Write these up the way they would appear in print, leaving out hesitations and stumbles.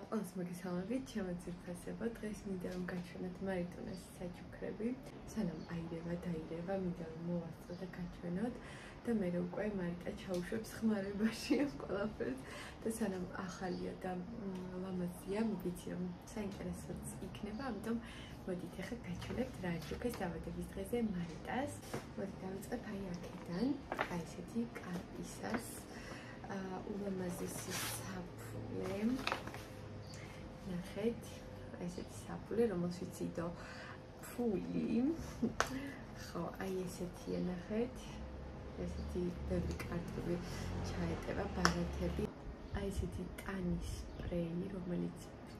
ყველას მოგესალმებით, ჩემო ძირფასებო. დღეს მინდა რომ გაჩვენოთ მარიტონას საჩუქრები. სანამ დაირევა, მინდა რომ მოვასწრო და გაჩვენოთ და მე უკვე მარიტა ჩაუშვებს ხმარებაში ამ ყველაფერს და სანამ ახალია და ლამაზია, მიგიცი რომ საინტერესოც იქნება, ამიტომ მოდით ახლა გაჩვენებთ რა აჩუქეს დაბადების დღეზე მარიტას. მოდით დავიწყებ აი აქედან, აი ესეთი კარპისას. ულამაზესი საფულე. ნახეთ, ესეთი საფულე, რომელშიც იდო ფული. ხო, აი ესეთია ნახეთ. ესეთი ბევრი კარტები ჩაეტევა, ბარათები. აი ესეთი ტანის სპრეი, რომელიც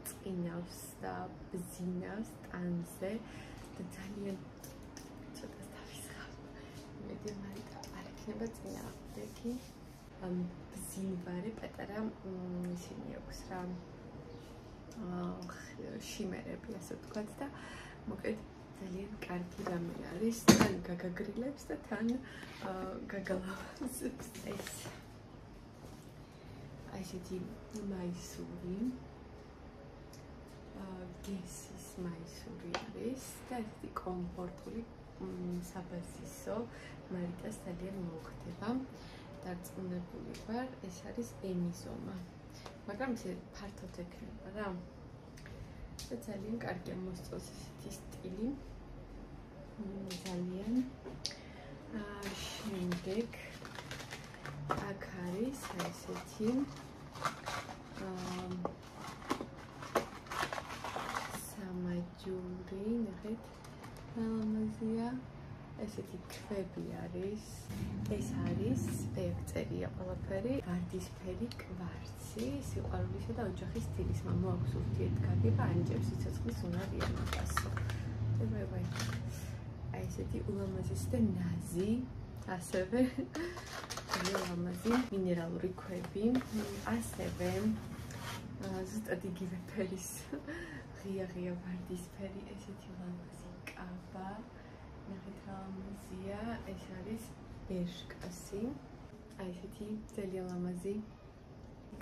წინავს და ბზინავს ტანზე და ძალიან ცოტას დავისხავ. მედი მარიტა არ იქნება წინააღმდეგი. ბზინვარე პატარა ისინი აქვს რა შიმერები ასე ვთქვათ და მოკლედ ძალიან კარგი რამე არის თან გაგაგრილებს და თან გაგალავანს ეს აი ესეთი მაისური გესის მაისური არის და ესეთი კომფორტული საბაზისო მარიტას ძალიან მოხდება დარწმუნებული ვარ, ეს არის ემიზომა. მაგრამ ისე ფართოდ ექნება რა. და ძალიან კარგია მოსწონს ესეთი სტილი. ძალიან. შემდეგ აქ არის ესეთი სამაჯური, ნახეთ, ლამაზია. ესეთი ქვები არის. ეს არის ექწერია ყველაფერი, ვარდისფერი კვარცი, სიყვარულისა და ოჯახის სტილის მოაქვს ურთიერთგაგება, ანიჭებს სიცოცხლის უნარიან მაგასო. ვაი. აი ესეთი ულამაზესი და ნაზი, ასევე ულამაზი მინერალური ქვები, ასევე ზუსტად იგივე ფერის ღია ვარდისფერი, ესეთი ლამაზი კაბა. ნახეთ რა ლამაზია, ეს არის ბერშკასი. აი ესეთი ძალიან ლამაზი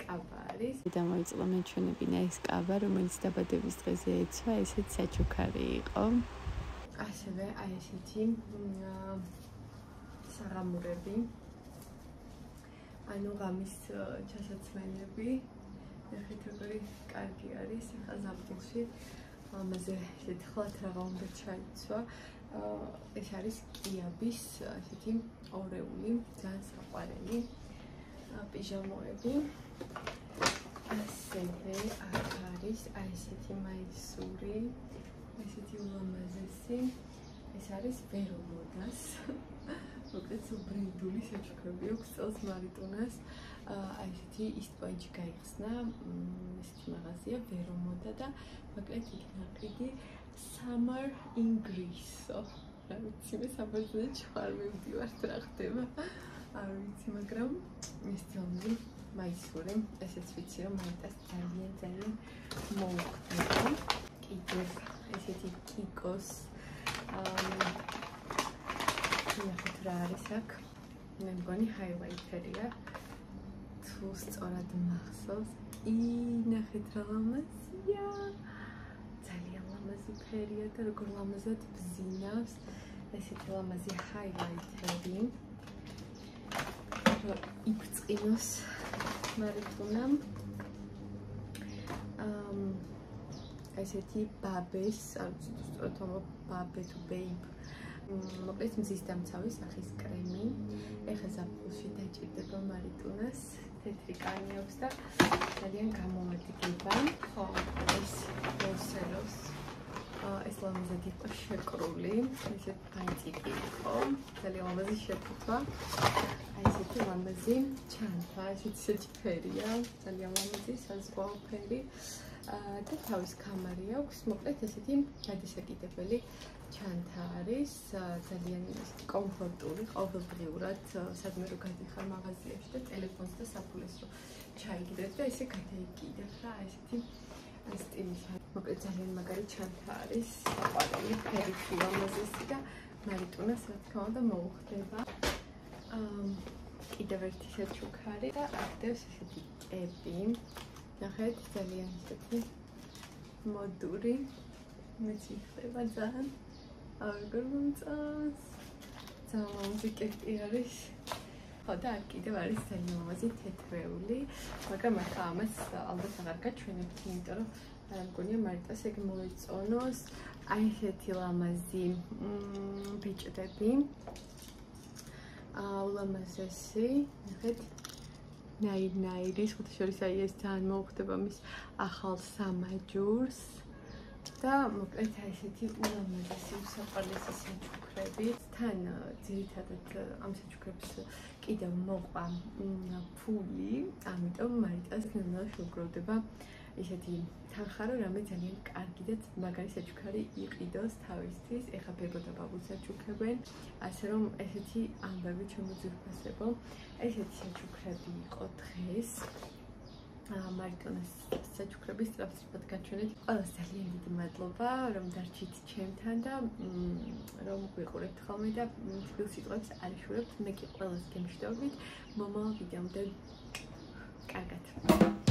კაბა არის. დამოიწყო მეჩვენებინა ეს კაბა, რომელიც დაბადების დღეზე ეცვა, ესეც საჩუქარი იყო. ასევე აი ესეთი საღამურები. ანუ ღამის ჩასაცმელები. ნახეთ როგორი კარგი არის, ახლა ზაფხულში ამაზე შეთხლათ რაღა უნდა ჩაიცვა. ეს არის კიაბის ესეთი ორეული, ძალიან საყვარელი პიჟამოები. ასევე აქ არის აი ესეთი მაისური, ესეთი ულამაზესი. ეს არის ვერომოდას. მოკლედ ბრენდული საჩუქრები აქვს წელს მარიტონას. აი ესეთი ისტ-პოინტში გაიხსნა ესეთი მაღაზია ვერომოდა და მოკლედ იგი Summer in Greece. რა ვიცი, მე საბერძნეთში ჩხარ მივდივართ რა ხდება. არ ვიცი, მაგრამ ეს ძონი მაისური, ესეც ვიცი რომ მარიტას ძალიან მოუხდება. კიდევ ესეთი კიკოს ნახეთ რა არის აქ. მე მგონი ჰაილაითერია. თუ სწორად მახსოვს. ნახეთ რა ლამაზია. ძალიან ლამაზი ფერია და როგორ ლამაზად ბზინავს. ესეთი ლამაზი ჰაილაითერი. იბწყინოს მარიტონამ. ესეთი ბაბეს, არ ვიცი თუ სწორად ბაბე თუ ბეიბ. მოკლედ მზის დამცავი სახის კრემი. ეხლა ზაფხულში დაჭირდება მარიტონას. თეთრი კანი აქვს და ძალიან გამომადგება. ხო, ეს მოსელოს. ეს ლამაზად იყო შეკრული. ესეთ პანჭიკი იყო. ძალიან ლამაზი შეფუთვა. აი ესეთი ლამაზი ჩანთა, ესეთი ფერია. ძალიან ლამაზი საზღვაო ფერი. და თავის კამარი აქვს. მოკლედ ესეთი გადასაკიდებელი ჩანთა არის. ძალიან კომფორტული, ყოველდღიურად სადმე რო გადიხარ მაღაზიაში და ტელეფონს და საფულეს რო ჩაიგდებ და ესე გადაიკიდებ რა, ესეთი სტილის. მოკლედ ძალიან მაგარი ჩანთა არის. საყვარელი ფერით ლამაზესი და მარიტონას რა თქმა უნდა მოუხდება. კიდევ ერთი საჩუქარი და აქ დევს ესეთი კეპი. ნახეთ, ძალიან ისეთი მოდური. მეც მიხდება ძალიან. აღარ მომწონს. ძალიან მზიკეთი არის. ხო და აქ კიდევ არის ძალიან ლამაზი თეთრეული, მაგრამ ახლა ამას ალბათ აღარ გაჩვენებთ, იმიტომ რომ არ მგონია მარიტას ეგ მოეწონოს. აი ესეთი ლამაზი ბიჭდები. ულამაზესი, ნახეთ. ნაირ-ნაირი, შეხოთაშორის აი ეს ძალიან მოუხდება მის ახალ სამაჯურს. და მოკლედ აი ესეთი ულამაზესი უსაყვარლესი საჩუქრები. თან ძირითადად ამ საჩუქრებს კიდევ მოყვა ფული, ამიტომ მარიტას ნელა შეუგროვდება ესეთი თანხა, რომ რამე ძალიან კარგი და მაგარი საჩუქარი იყიდოს თავისთვის. ეხლა ბებო და ბაბუც საჩუქრებენ, ასე რომ ესეთი ამბები შემოძირფასებო. ესეთი საჩუქრები იყო დღეს. მარიტონას საჩუქრების სწრაფად გაჩვენეთ. ყველას ძალიან დიდი მადლობა, რომ დარჩით ჩემთან და რომ გვიყურებთ ხოლმე და თბილ სიტყვებს არ იშურებთ. მე კი ყველას გემშვიდობით. მომავალ ვიდეომდე კარგად.